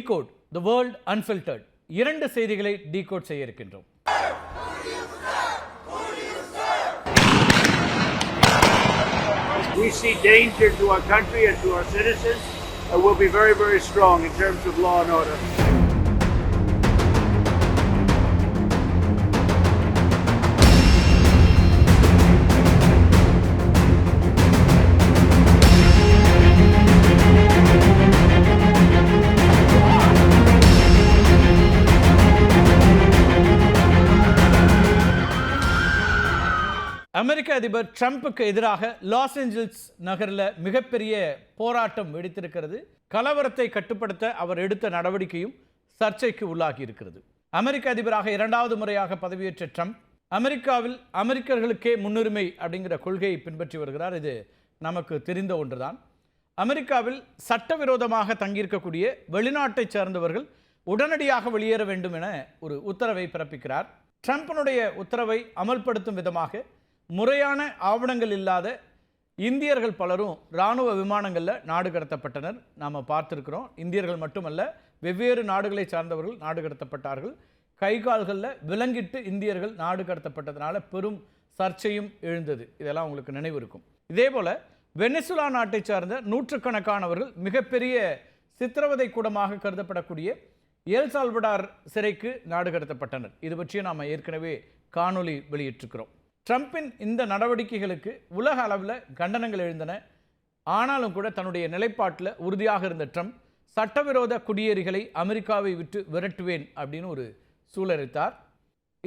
Decode the world unfiltered. இரண்டு செய்திகளை decode செய்ய இருக்கின்றோம். We see danger to our country and to our citizens, and we'll be very, very strong in terms of law and order. அமெரிக்க அதிபர் ட்ரம்புக்கு எதிராக Los Angeles நகரில் மிகப்பெரிய போராட்டம் வெடித்திருக்கிறது. கலவரத்தை கட்டுப்படுத்த அவர் எடுத்த நடவடிக்கையும் சர்ச்சைக்கு உள்ளாகி இருக்கிறது. அமெரிக்க அதிபராக இரண்டாவது முறையாக பதவியேற்ற ட்ரம்ப் அமெரிக்காவில் அமெரிக்கர்களுக்கே முன்னுரிமை அப்படிங்கிற கொள்கையை பின்பற்றி வருகிறார். இது நமக்கு தெரிந்த ஒன்றுதான். அமெரிக்காவில் சட்டவிரோதமாக தங்கியிருக்கக்கூடிய வெளிநாட்டை சேர்ந்தவர்கள் உடனடியாக வெளியேற வேண்டும் என ஒரு உத்தரவை பிறப்பிக்கிறார். ட்ரம்பினுடைய உத்தரவை அமல்படுத்தும் விதமாக முறையான ஆவணங்கள் இல்லாத இந்தியர்கள் பலரும் இராணுவ விமானங்களில் நாடு கடத்தப்பட்டனர். நாம் பார்த்துருக்கிறோம். இந்தியர்கள் மட்டுமல்ல, வெவ்வேறு நாடுகளை சார்ந்தவர்கள் நாடு கடத்தப்பட்டார்கள். கைகால்களில் விலங்கிட்டு இந்தியர்கள் நாடு கடத்தப்பட்டதுனால பெரும் சர்ச்சையும் எழுந்தது. இதெல்லாம் உங்களுக்கு நினைவு இருக்கும். இதே போல் வெனிசுலா நாட்டை சார்ந்த நூற்றுக்கணக்கானவர்கள் மிகப்பெரிய சித்திரவதை கூடமாக கருதப்படக்கூடிய எல் சால்வடார் சிறைக்கு நாடு கடத்தப்பட்டனர். இது பற்றிய நாம் ஏற்கனவே காணொலி வெளியிட்டிருக்கிறோம். ட்ரம்பின் இந்த நடவடிக்கைகளுக்கு உலக அளவில் கண்டனங்கள் எழுந்தன. ஆனாலும் கூட தன்னுடைய நிலைப்பாட்டில் உறுதியாக இருந்த ட்ரம்ப் சட்டவிரோத குடியேறிகளை அமெரிக்காவை விட்டு விரட்டுவேன் அப்படின்னு ஒரு சூழலித்தார்.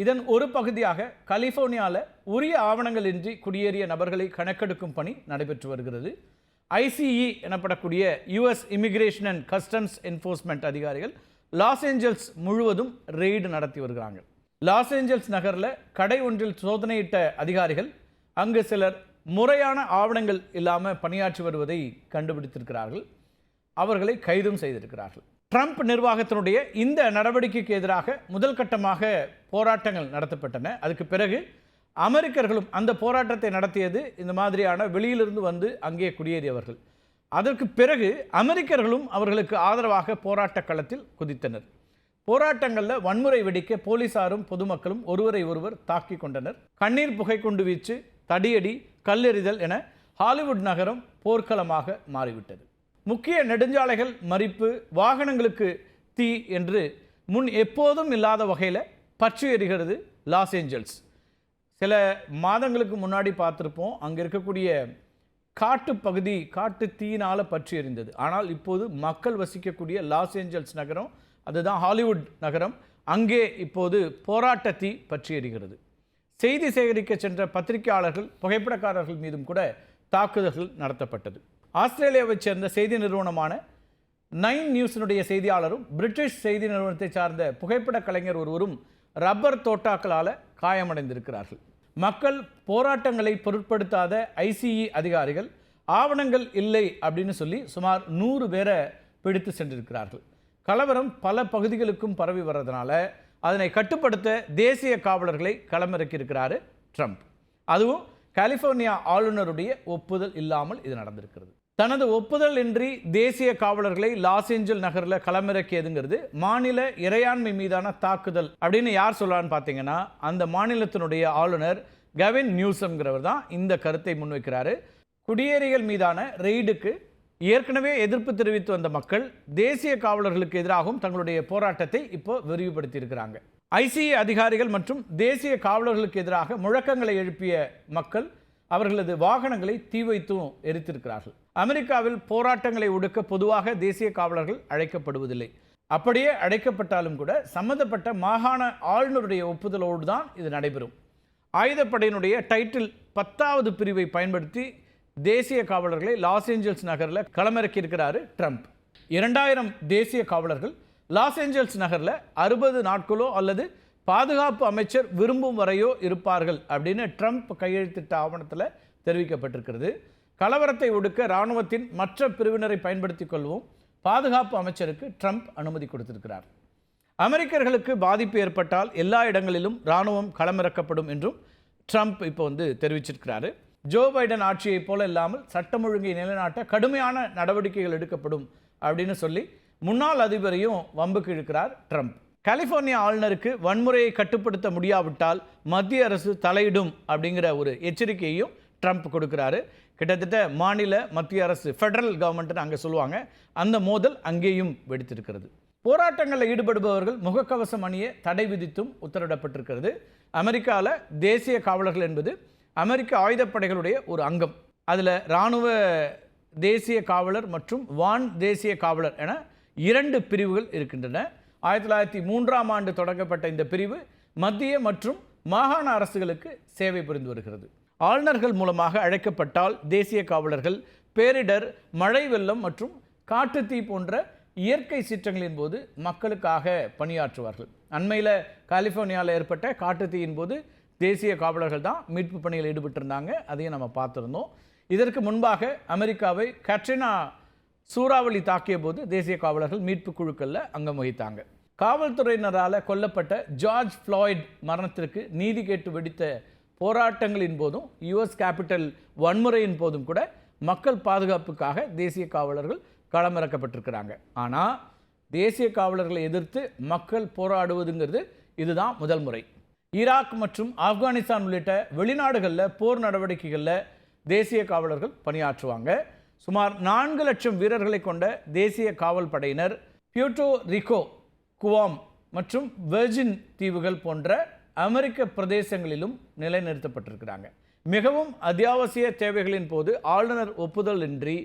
இதன் ஒரு பகுதியாக கலிஃபோர்னியாவில் உரிய ஆவணங்கள் இன்றி குடியேறிய நபர்களை கணக்கெடுக்கும் பணி நடைபெற்று வருகிறது. ஐசிஇ எனப்படக்கூடிய US immigration and customs enforcement அதிகாரிகள் லாஸ் ஏஞ்சல்ஸ் முழுவதும் ரெய்டு நடத்தி வருகிறாங்க. லாஸ் ஏஞ்சல்ஸ் நகரில் கடை ஒன்றில் சோதனையிட்ட அதிகாரிகள் அங்கு சிலர் முறையான ஆவணங்கள் இல்லாமல் பணியாற்றி வருவதை கண்டுபிடித்திருக்கிறார்கள். அவர்களை கைதும் செய்திருக்கிறார்கள். ட்ரம்ப் நிர்வாகத்தினுடைய இந்த நடவடிக்கைக்கு எதிராக முதல் கட்டமாக போராட்டங்கள் நடத்தப்பட்டன. அதுக்கு பிறகு அமெரிக்கர்களும் அந்த போராட்டத்தை நடத்தியது இந்த மாதிரியான வெளியிலிருந்து வந்து அங்கே குடியேறியவர்கள். அதற்கு பிறகு அமெரிக்கர்களும் அவர்களுக்கு ஆதரவாக போராட்ட களத்தில் குதித்தனர். போராட்டங்களில் வன்முறை வெடிக்க போலீசாரும் பொதுமக்களும் ஒருவரை ஒருவர் தாக்கி கொண்டனர். கண்ணீர் புகை குண்டு வீச்சு, தடியடி, கல்லெறிதல் என ஹாலிவுட் நகரம் போர்க்களமாக மாறிவிட்டது. முக்கிய நெடுஞ்சாலைகள் மறிப்பு, வாகனங்களுக்கு தீ என்று முன் எப்போதும் இல்லாத வகையில் பற்றி எரிகிறது லாஸ் ஏஞ்சல்ஸ். சில மாதங்களுக்கு முன்னாடி பார்த்துருப்போம், அங்கே இருக்கக்கூடிய காட்டு பகுதி காட்டு தீயினால் பற்றி எரிந்தது. ஆனால் இப்போது மக்கள் வசிக்கக்கூடிய லாஸ் ஏஞ்சல்ஸ் நகரம், அதுதான் ஹாலிவுட் நகரம், அங்கே இப்போது போராட்ட தீ பற்றி எரிகிறது. செய்தி சேகரிக்க சென்ற பத்திரிகையாளர்கள், புகைப்படக்காரர்கள் மீதும் கூட தாக்குதல்கள் நடத்தப்பட்டது. ஆஸ்திரேலியாவைச் சேர்ந்த செய்தி நிறுவனமான 9 நியூஸினுடைய செய்தியாளரும் பிரிட்டிஷ் செய்தி நிறுவனத்தை சார்ந்த புகைப்பட கலைஞர் ஒருவரும் ரப்பர் தோட்டாக்களால் காயமடைந்திருக்கிறார்கள். மக்கள் போராட்டங்களை பொருட்படுத்தாத ஐசிஇ அதிகாரிகள் ஆவணங்கள் இல்லை அப்படின்னு சொல்லி சுமார் 100 பேரை பிடித்து சென்றிருக்கிறார்கள். கலவரம் பல பகுதிகளுக்கும் பரவி வர்றதுனால அதனை கட்டுப்படுத்த தேசிய காவலர்களை களமிறக்கியிருக்கிறார் ட்ரம்ப். அதுவும் கலிஃபோர்னியா ஆளுநருடைய ஒப்புதல் இல்லாமல் இது நடந்திருக்கிறது. தனது ஒப்புதல் இன்றி தேசிய காவலர்களை லாஸ் ஏஞ்சல் நகரில் களமிறக்கியதுங்கிறது மாநில இறையாண்மை மீதான தாக்குதல் அப்படின்னு யார் சொல்லலான்னு பார்த்தீங்கன்னா, அந்த மாநிலத்தினுடைய ஆளுநர் கெவின் நியூசம்ங்கிறவர் தான் இந்த கருத்தை முன்வைக்கிறாரு. குடியேறிகள் மீதான ரெய்டுக்கு ஏற்கனவே எதிர்ப்பு தெரிவித்து வந்த மக்கள் தேசிய காவலர்களுக்கு எதிராகவும் தங்களுடைய போராட்டத்தை இப்போ விரிவுபடுத்தி இருக்கிறாங்க. ஐசிஇ அதிகாரிகள் மற்றும் தேசிய காவலர்களுக்கு எதிராக முழக்கங்களை எழுப்பிய மக்கள் அவர்களது வாகனங்களை தீ வைத்தும் எரித்திருக்கிறார்கள். அமெரிக்காவில் போராட்டங்களை ஒடுக்க பொதுவாக தேசிய காவலர்கள் அழைக்கப்படுவதில்லை. அப்படியே அழைக்கப்பட்டாலும் கூட சம்பந்தப்பட்ட மாகாண ஆளுநருடைய ஒப்புதலோடு தான் இது நடைபெறும். ஆயுதப்படையினுடைய டைட்டில் 10வது பிரிவை பயன்படுத்தி தேசிய காவலர்களை லாஸ் ஏஞ்சல்ஸ் நகரில் களமிறக்கியிருக்கிறாரு ட்ரம்ப். 2000 தேசிய காவலர்கள் லாஸ் ஏஞ்சல்ஸ் நகரில் 60 நாட்களோ அல்லது பாதுகாப்பு அமைச்சர் விரும்பும் வரையோ இருப்பார்கள் அப்படின்னு ட்ரம்ப் கையெழுத்திட்ட ஆவணத்தில் தெரிவிக்கப்பட்டிருக்கிறது. கலவரத்தை ஒடுக்க இராணுவத்தின் மற்ற பிரிவினரை பயன்படுத்திக் கொள்வோம் பாதுகாப்பு அமைச்சருக்கு ட்ரம்ப் அனுமதி கொடுத்திருக்கிறார். அமெரிக்கர்களுக்கு பாதிப்பு ஏற்பட்டால் எல்லா இடங்களிலும் இராணுவம் களமிறக்கப்படும் என்றும் ட்ரம்ப் இப்போ தெரிவிச்சிருக்கிறாரு. ஜோ பைடன் ஆட்சியை போல இல்லாமல் சட்டம் ஒழுங்கை நிலைநாட்ட கடுமையான நடவடிக்கைகள் எடுக்கப்படும் அப்படின்னு சொல்லி முன்னாள் அதிபரையும் வம்புக்கு இழுக்கிறார் ட்ரம்ப். கலிஃபோர்னியா ஆளுநருக்கு வன்முறையை கட்டுப்படுத்த முடியாவிட்டால் மத்திய அரசு தலையிடும் அப்படிங்கிற ஒரு எச்சரிக்கையையும் ட்ரம்ப் கொடுக்கிறாரு. கிட்டத்தட்ட மாநில மத்திய அரசு ஃபெடரல் கவர்மெண்ட்னு அங்கே சொல்லுவாங்க, அந்த மோதல் அங்கேயும் வெடித்திருக்கிறது. போராட்டங்களில் ஈடுபடுபவர்கள் முகக்கவசம் அணிய தடை விதித்தும் உத்தரவிடப்பட்டிருக்கிறது. அமெரிக்காவில் தேசிய காவலர்கள் என்பது அமெரிக்க ஆயுதப்படைகளுடைய ஒரு அங்கம். அதில் இராணுவ தேசிய காவலர் மற்றும் வான் தேசிய காவலர் என 2 பிரிவுகள் இருக்கின்றன. 1903ஆம் ஆண்டு தொடங்கப்பட்ட இந்த பிரிவு மத்திய மற்றும் மாகாண அரசுகளுக்கு சேவை புரிந்து வருகிறது. ஆளுநர்கள் மூலமாக அழைக்கப்பட்டால் தேசிய காவலர்கள் பேரிடர், மழை வெள்ளம் மற்றும் காட்டுத்தீ போன்ற இயற்கை சீற்றங்களின் போது மக்களுக்காக பணியாற்றுவார்கள். அண்மையில் கலிஃபோர்னியாவில் ஏற்பட்ட காட்டுத்தீயின் போது தேசிய காவலர்கள் தான் மீட்பு பணியில் ஈடுபட்டிருந்தாங்க. அதையும் நம்ம பார்த்துருந்தோம். இதற்கு முன்பாக அமெரிக்காவை கட்ரினா சூறாவளி தாக்கிய போது தேசிய காவலர்கள் மீட்பு குழுக்களில் அங்கம் வகித்தாங்க. காவல்துறையினரால் கொல்லப்பட்ட ஜார்ஜ் ஃப்ளாய்ட் மரணத்திற்கு நீதி கேட்டு வெடித்த போராட்டங்களின் போதும் யுஎஸ் கேபிட்டல் வன்முறையின் போதும் கூட மக்கள் பாதுகாப்புக்காக தேசிய காவலர்கள் களமிறக்கப்பட்டிருக்கிறாங்க. ஆனால் தேசிய காவலர்களை எதிர்த்து மக்கள் போராடுவதுங்கிறது இதுதான் முதல் முறை. ஈராக் மற்றும் ஆப்கானிஸ்தான் உள்ளிட்ட வெளிநாடுகளில் போர் நடவடிக்கைகளில் தேசிய காவலர்கள் பணியாற்றுவாங்க. சுமார் 4 லட்சம் வீரர்களை கொண்ட தேசிய காவல் படையினர் பியூட்டோ ரிகோ, குவாம் மற்றும் வெர்ஜின் தீவுகள் போன்ற அமெரிக்க பிரதேசங்களிலும் நிலைநிறுத்தப்பட்டிருக்கிறாங்க. மிகவும் அத்தியாவசிய தேவைகளின் போது ஆளுநர் ஒப்புதல் இன்றி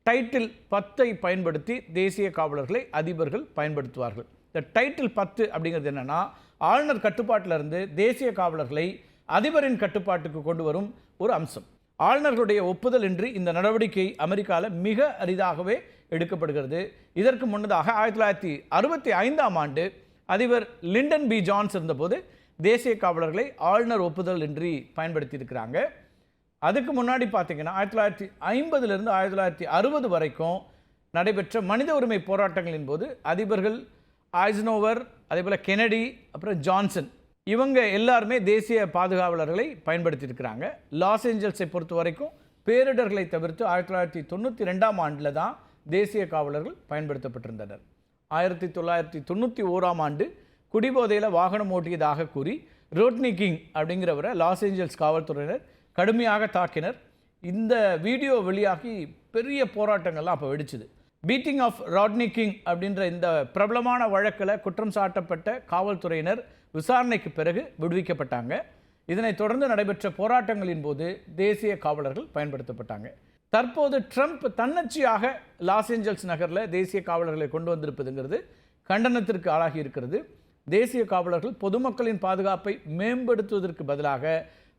டைட்டில் 10ஐ பயன்படுத்தி தேசிய காவலர்களை அதிபர்கள் பயன்படுத்துவார்கள். இந்த டைட்டில் 10 அப்படிங்கிறது என்னன்னா, ஆளுநர் கட்டுப்பாட்டிலிருந்து தேசிய காவலர்களை அதிபரின் கட்டுப்பாட்டுக்கு கொண்டு வரும் ஒரு அம்சம். ஆளுநர்களுடைய ஒப்புதல் இன்றி இந்த நடவடிக்கை அமெரிக்காவில் மிக அரிதாகவே எடுக்கப்படுகிறது. இதற்கு முன்னதாக 1965ஆம் ஆண்டு அதிபர் லிண்டன் பி ஜான்ஸ் இருந்தபோது தேசிய காவலர்களை ஆளுநர் ஒப்புதல் இன்றி பயன்படுத்தி இருக்கிறாங்க. அதுக்கு முன்னாடி பார்த்தீங்கன்னா 1950லிருந்து 1960 வரைக்கும் நடைபெற்ற மனித உரிமை போராட்டங்களின் போது அதிபர்கள் ஐசனோவர், அதேபோல் கெனடி, அப்புறம் ஜான்சன், இவங்க எல்லாருமே தேசிய பாதுகாவலர்களை பயன்படுத்தியிருக்கிறாங்க. லாஸ் ஏஞ்சல்ஸை பொறுத்த வரைக்கும் பேரிடர்களை தவிர்த்து 1992ஆம் ஆண்டில் தான் தேசிய காவலர்கள் பயன்படுத்தப்பட்டிருந்தனர். 1991ஆம் ஆண்டு குடிபோதையில் வாகனம் ஓட்டியதாக கூறி ரோட்னி கிங் அப்படிங்கிறவரை லாஸ் ஏஞ்சல்ஸ் காவல்துறையினர் கடுமையாக தாக்கினர். இந்த வீடியோ வெளியாகி பெரிய போராட்டங்கள்லாம் அப்போ வெடிச்சுது. பீட்டிங் ஆஃப் ராட்னி கிங் அப்படின்ற இந்த பிரபலமான வழக்கில் குற்றம் சாட்டப்பட்ட காவல்துறையினர் விசாரணைக்கு பிறகு விடுவிக்கப்பட்டாங்க. இதனைத் தொடர்ந்து நடைபெற்ற போராட்டங்களின் போது தேசிய காவலர்கள் பயன்படுத்தப்பட்டாங்க. தற்போது ட்ரம்ப் தன்னச்சியாக லாஸ் ஏஞ்சல்ஸ் நகரில் தேசிய காவலர்களை கொண்டு வந்திருப்பதுங்கிறது கண்டனத்திற்கு ஆளாகி இருக்கிறது. தேசிய காவலர்கள் பொதுமக்களின் பாதுகாப்பை மேம்படுத்துவதற்கு பதிலாக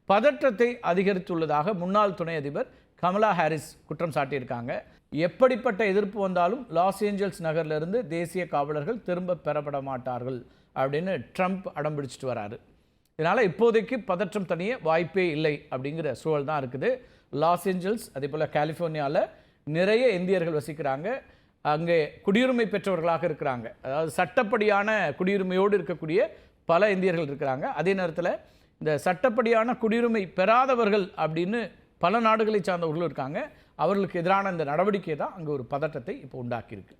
பதற்றத்தை அதிகரித்துள்ளதாக முன்னாள் துணை அதிபர் கமலா ஹாரிஸ் குற்றம் சாட்டியிருக்காங்க. எப்படிப்பட்ட எதிர்ப்பு வந்தாலும் லாஸ் ஏஞ்சல்ஸ் நகரிலிருந்து தேசிய காவலர்கள் திரும்ப பெறப்பட மாட்டார்கள் அப்படின்னு ட்ரம்ப் அடம் பிடிச்சிட்டு வராரு. இதனால் இப்போதைக்கு பதற்றம் தனிய வாய்ப்பே இல்லை அப்படிங்கிற சூழல் தான் இருக்குது. லாஸ் ஏஞ்சல்ஸ், அதே போல் கலிஃபோர்னியாவில் நிறைய இந்தியர்கள் வசிக்கிறாங்க. அங்கே குடியுரிமை பெற்றவர்களாக இருக்கிறாங்க. அதாவது சட்டப்படியான குடியுரிமையோடு இருக்கக்கூடிய பல இந்தியர்கள் இருக்கிறாங்க. அதே நேரத்தில் இந்த சட்டப்படியான குடியுரிமை பெறாதவர்கள் அப்படின்னு பல நாடுகளை சார்ந்தவர்களும் இருக்காங்க. அவர்களுக்கு எதிரான இந்த நடவடிக்கை தான் அங்கே ஒரு பதட்டத்தை இப்போ உண்டாக்கியிருக்கு.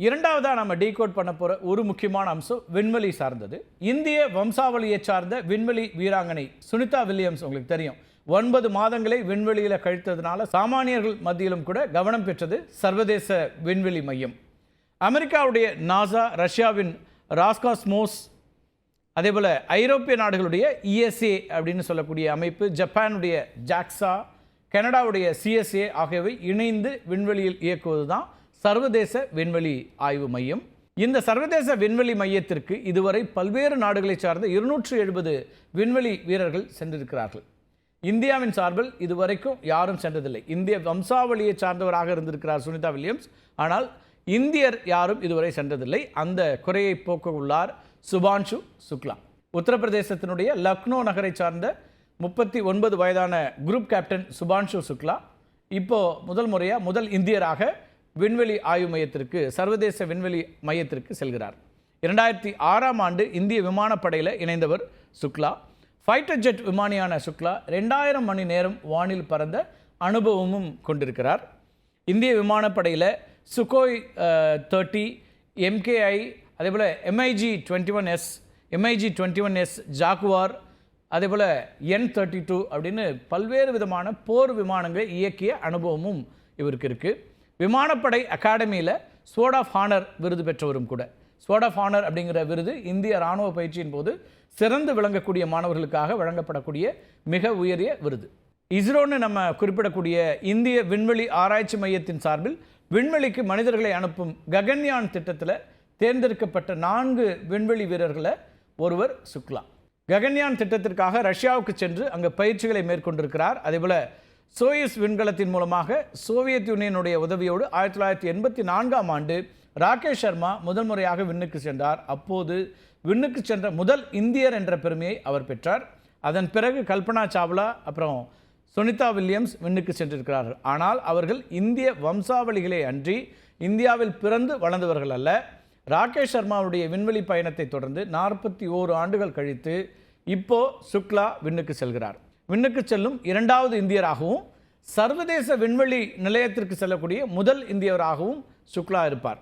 இரண்டாவதாக நம்ம டீகோட் பண்ண போகிற ஒரு முக்கியமான அம்சம் விண்வெளி சார்ந்தது. இந்திய வம்சாவளியை சார்ந்த விண்வெளி வீராங்கனை சுனிதா வில்லியம்ஸ் உங்களுக்கு தெரியும். 9 மாதங்களை விண்வெளியில் கழித்ததுனால சாமானியர்கள் மத்தியிலும் கூட கவனம் பெற்றது சர்வதேச விண்வெளி மையம். அமெரிக்காவுடைய நாசா, ரஷ்யாவின் ராஸ்காஸ்மோஸ், அதேபோல் ஐரோப்பிய நாடுகளுடைய இஎஸ்ஏ அப்படின்னு சொல்லக்கூடிய அமைப்பு, ஜப்பானுடைய ஜாக்ஸா, கனடாவுடைய சிஎஸ்ஏ ஆகியவை இணைந்து விண்வெளியில் இயக்குவது தான் சர்வதேச விண்வெளி ஆய்வு மையம். இந்த சர்வதேச விண்வெளி மையத்திற்கு இதுவரை பல்வேறு நாடுகளை சார்ந்த 270 விண்வெளி வீரர்கள் சென்றிருக்கிறார்கள். இந்தியாவின் சார்பில் இதுவரைக்கும் யாரும் சென்றதில்லை. இந்திய வம்சாவளியை சார்ந்தவராக இருந்திருக்கிறார் சுனிதா வில்லியம்ஸ். ஆனால் இந்தியர் யாரும் இதுவரை சென்றதில்லை. அந்த குறையை போக்க உள்ளார் சுபான்ஷு சுக்லா. உத்தரப்பிரதேசத்தினுடைய லக்னோ நகரை சார்ந்த 39 வயதான குரூப் கேப்டன் சுபான்ஷு சுக்லா இப்போ முதல் இந்தியராக விண்வெளி ஆய்வு மையத்திற்கு, சர்வதேச விண்வெளி மையத்திற்கு செல்கிறார். 2006ஆம் ஆண்டு இந்திய விமானப்படையில் இணைந்தவர் சுக்லா. ஃபைட்டர் ஜெட் விமானியான சுக்லா 2000 மணி நேரம் வானில் பறந்த அனுபவமும் கொண்டிருக்கிறார். இந்திய விமானப்படையில் சுகோய் 30, MKI, அதேபோல் MiG-21S, MiG-21S ஜாகுவார், அதேபோல் N-32 அப்படின்னு பல்வேறு விதமான போர் விமானங்களை இயக்கிய அனுபவமும் இவருக்கு இருக்குது. விமானப்படை அகாடமியில் ஸ்வோர்ட் ஆஃப் ஹானர் விருது பெற்றவரும் கூட. ஸ்வோர்ட் ஆஃப் ஹானர் அப்படிங்கிற விருது இந்திய இராணுவ பயிற்சியின் போது சிறந்து விளங்கக்கூடிய மாணவர்களுக்காக வழங்கப்படக்கூடிய மிக உயரிய விருது. இஸ்ரோன்னு நம்ம குறிப்பிடக்கூடிய இந்திய விண்வெளி ஆராய்ச்சி மையத்தின் சார்பில் விண்வெளிக்கு மனிதர்களை அனுப்பும் ககன்யான் திட்டத்தில் தேர்ந்தெடுக்கப்பட்ட 4 விண்வெளி வீரர்களை ஒருவர் சுக்லா. ககன்யான் திட்டத்திற்காக ரஷ்யாவுக்கு சென்று அங்கே பயிற்சிகளை மேற்கொண்டிருக்கிறார். அதேபோல் சோயுஸ் விண்கலத்தின் மூலமாக சோவியத் யூனியனுடைய உதவியோடு 1984ஆம் ஆண்டு ராகேஷ் சர்மா முதல் முறையாக விண்ணுக்கு சென்றார். அப்போது விண்ணுக்கு சென்ற முதல் இந்தியர் என்ற பெருமையை அவர் பெற்றார். அதன் பிறகு கல்பனா சாவ்லா, அப்புறம் சுனிதா வில்லியம்ஸ் விண்ணுக்கு சென்றிருக்கிறார்கள். ஆனால் அவர்கள் இந்திய வம்சாவளிகளே அன்றி இந்தியாவில் பிறந்து வளர்ந்தவர்கள் அல்ல. ராகேஷ் சர்மாவுடைய விண்வெளி பயணத்தை தொடர்ந்து 41 ஆண்டுகள் கழித்து இப்போ சுக்லா விண்ணுக்கு செல்கிறார். விண்ணுக்கு செல்லும் 2வது இந்தியராகவும் சர்வதேச விண்வெளி நிலையத்திற்கு செல்லக்கூடிய முதல் இந்தியராகவும் சுக்லா இருப்பார்.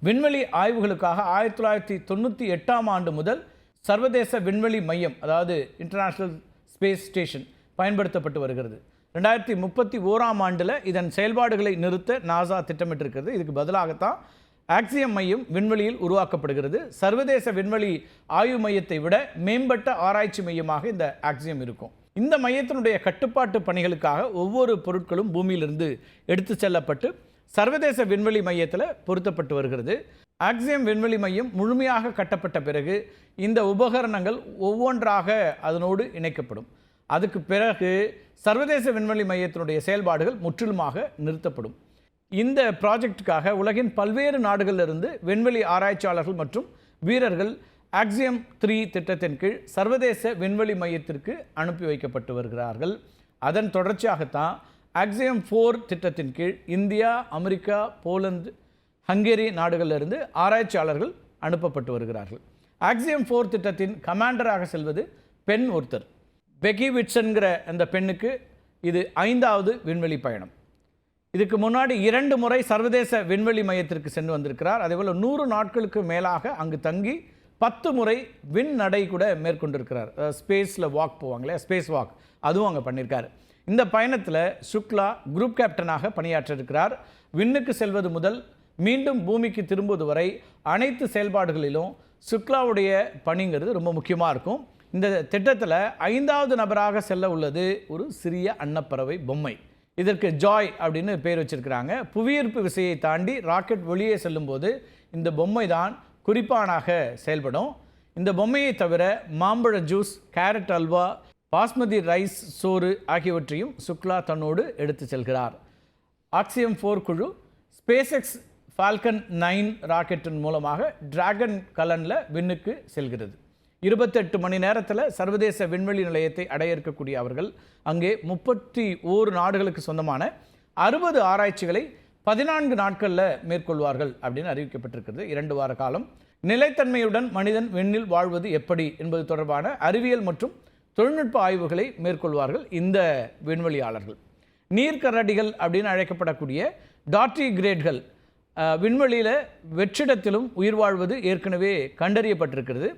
விண்வெளி ஆய்வுகளுக்காக 1998ஆம் ஆண்டு முதல் சர்வதேச விண்வெளி மையம், அதாவது இன்டர்நேஷ்னல் ஸ்பேஸ் ஸ்டேஷன் பயன்படுத்தப்பட்டு வருகிறது. 2031ஆம் ஆண்டில் இதன் செயல்பாடுகளை நிறுத்த நாசா திட்டமிட்டிருக்கிறது. இதுக்கு பதிலாகத்தான் ஆக்சியம் மையம் விண்வெளியில் உருவாக்கப்படுகிறது. சர்வதேச விண்வெளி ஆய்வு மையத்தை விட மேம்பட்ட ஆராய்ச்சி மையமாக இந்த ஆக்சியம் இருக்கும். இந்த மையத்தினுடைய கட்டுப்பாட்டு பணிகளுக்காக ஒவ்வொரு பொருட்களும் பூமியிலிருந்து எடுத்து செல்லப்பட்டு சர்வதேச விண்வெளி மையத்தில் பொருத்தப்பட்டு வருகிறது. ஆக்சியம் விண்வெளி மையம் முழுமையாக கட்டப்பட்ட பிறகு இந்த உபகரணங்கள் ஒவ்வொன்றாக அதனோடு இணைக்கப்படும். அதுக்கு பிறகு சர்வதேச விண்வெளி மையத்தினுடைய செயல்பாடுகள் முற்றிலுமாக நிறுத்தப்படும். இந்த ப்ராஜெக்டுக்காக உலகின் பல்வேறு நாடுகளிலிருந்து விண்வெளி ஆராய்ச்சியாளர்கள் மற்றும் வீரர்கள் ஆக்சியம் 3 திட்டத்தின் கீழ் சர்வதேச விண்வெளி மையத்திற்கு அனுப்பி வைக்கப்பட்டு வருகிறார்கள். அதன் தொடர்ச்சியாகத்தான் ஆக்சியம் 4 திட்டத்தின் கீழ் இந்தியா, அமெரிக்கா, போலந்து, ஹங்கேரி நாடுகளிலிருந்து ஆராய்ச்சியாளர்கள் அனுப்பப்பட்டு வருகிறார்கள். ஆக்சியம் 4 திட்டத்தின் கமாண்டராக செல்வது பெண் ஒருத்தர். பெக்கி விட்சன்கிற அந்த பெண்ணுக்கு இது 5வது விண்வெளி பயணம். இதுக்கு முன்னாடி 2 முறை சர்வதேச விண்வெளி மையத்திற்கு சென்று வந்திருக்கிறார். அதேபோல் 100 நாட்களுக்கு மேலாக அங்கு தங்கி 10 முறை விண் நடை கூட மேற்கொண்டிருக்கிறார். ஸ்பேஸில் வாக் போவாங்களே, ஸ்பேஸ் வாக், அதுவும் அங்கே பண்ணியிருக்கார். இந்த பயணத்தில் சுக்லா குரூப் கேப்டனாக பணியாற்றிருக்கிறார். விண்ணுக்கு செல்வது முதல் மீண்டும் பூமிக்கு திரும்புவது வரை அனைத்து செயல்பாடுகளிலும் சுக்லாவுடைய பணிங்கிறது ரொம்ப முக்கியமாக இருக்கும். இந்த திட்டத்தில் 5வது நபராக செல்ல உள்ளது ஒரு சிறிய அன்னப்பறவை பொம்மை. இதற்கு ஜாய் அப்படின்னு பேர் வச்சிருக்கிறாங்க. புவியீர்ப்பு விசையை தாண்டி ராக்கெட் வெளியே செல்லும்போது இந்த பொம்மை தான் குறிப்பானாக செயல்படும். இந்த பொம்மையை தவிர மாம்பழ juice, carrot halwa, basmati rice சோறு ஆகியவற்றையும் சுக்லா தன்னோடு எடுத்து செல்கிறார். ஆக்சியம் 4 குழு ஸ்பேஸ்எக்ஸ் ஃபால்கன் 9 ராக்கெட்டின் மூலமாக டிராகன் கலனில் விண்ணுக்கு செல்கிறது. 28 மணி நேரத்தில் சர்வதேச விண்வெளி நிலையத்தை அடைய இருக்கக்கூடிய அவர்கள் அங்கே 31 நாடுகளுக்கு சொந்தமான 60 ஆராய்ச்சிகளை 14 நாட்களில் மேற்கொள்வார்கள் அப்படின்னு அறிவிக்கப்பட்டிருக்கிறது. 2 வார காலம் நிலைத்தன்மையுடன் மனிதன் விண்ணில் வாழ்வது எப்படி என்பது தொடர்பான அறிவியல் மற்றும் தொழில்நுட்ப ஆய்வுகளை மேற்கொள்வார்கள் இந்த விண்வெளியாளர்கள். நீர்க்கரடிகள் அப்படின்னு அழைக்கப்படக்கூடிய டார்டிகிரேட்கள் விண்வெளியில் வெற்றிடத்திலும் உயிர் வாழ்வது ஏற்கனவே கண்டறியப்பட்டிருக்கிறது.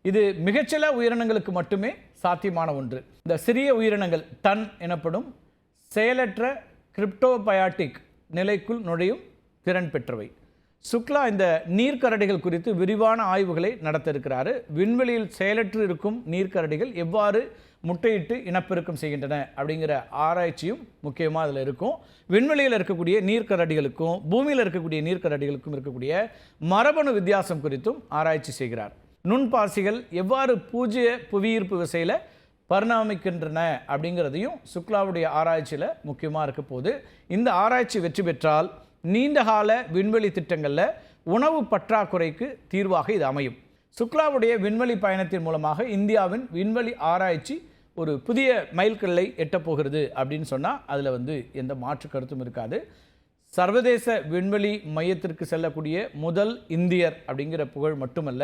இது மிகச்சில உயிரினங்களுக்கு மட்டுமே சாத்தியமான ஒன்று. இந்த சிறிய உயிரினங்கள் டன் எனப்படும் செயலற்ற கிரிப்டோபயாட்டிக் நிலைக்குள் நுழையும் திறன் பெற்றவை. சுக்லா இந்த நீர்க்கரடிகள் குறித்து விரிவான ஆய்வுகளை நடத்த இருக்கிறார். விண்வெளியில் செயலற்று இருக்கும் நீர்க்கரடிகள் எவ்வாறு முட்டையிட்டு இனப்பெருக்கம் செய்கின்றன அப்படிங்கிற ஆராய்ச்சியும் முக்கியமாக அதில் இருக்கும். விண்வெளியில் இருக்கக்கூடிய நீர்க்கரடிகளுக்கும் பூமியில் இருக்கக்கூடிய நீர்க்கரடிகளுக்கும் இருக்கக்கூடிய மரபணு வித்தியாசம் குறித்தும் ஆராய்ச்சி செய்கிறார். நுண்பாசிகள் எவ்வாறு பூஜ்ய புவியீர்ப்பு விசையில் பரிணாமிக்கின்றன அப்படிங்கிறதையும் சுக்லாவுடைய ஆராய்ச்சியில் முக்கியமாக இருக்க போது. இந்த ஆராய்ச்சி வெற்றி பெற்றால் நீண்டகால விண்வெளி திட்டங்களில் உணவு பற்றாக்குறைக்கு தீர்வாக இது அமையும். சுக்லாவுடைய விண்வெளி பயணத்தின் மூலமாக இந்தியாவின் விண்வெளி ஆராய்ச்சி ஒரு புதிய மைல்கல்லை எட்டப்போகிறது அப்படின்னு சொன்னால் அதில் வந்து எந்த மாற்று கருத்தும் இருக்காது. சர்வதேச விண்வெளி மையத்திற்கு செல்லக்கூடிய முதல் இந்தியர் அப்படிங்கிற புகழ் மட்டுமல்ல,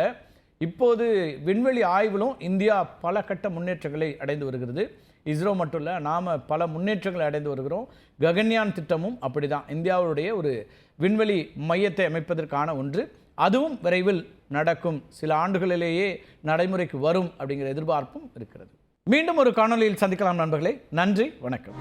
இப்போது விண்வெளி ஆய்விலும் இந்தியா பல கட்ட முன்னேற்றங்களை அடைந்து வருகிறது. இஸ்ரோ மட்டும் இல்லை, நாம் பல முன்னேற்றங்களை அடைந்து வருகிறோம். ககன்யான் திட்டமும் அப்படிதான், இந்தியாவுடைய ஒரு விண்வெளி மையத்தை அமைப்பதற்கான ஒன்று. அதுவும் விரைவில் நடக்கும், சில ஆண்டுகளிலேயே நடைமுறைக்கு வரும் அப்படிங்கிற எதிர்பார்ப்பும் இருக்கிறது. மீண்டும் ஒரு காணொளியில் சந்திக்கலாம் நண்பர்களே. நன்றி, வணக்கம்.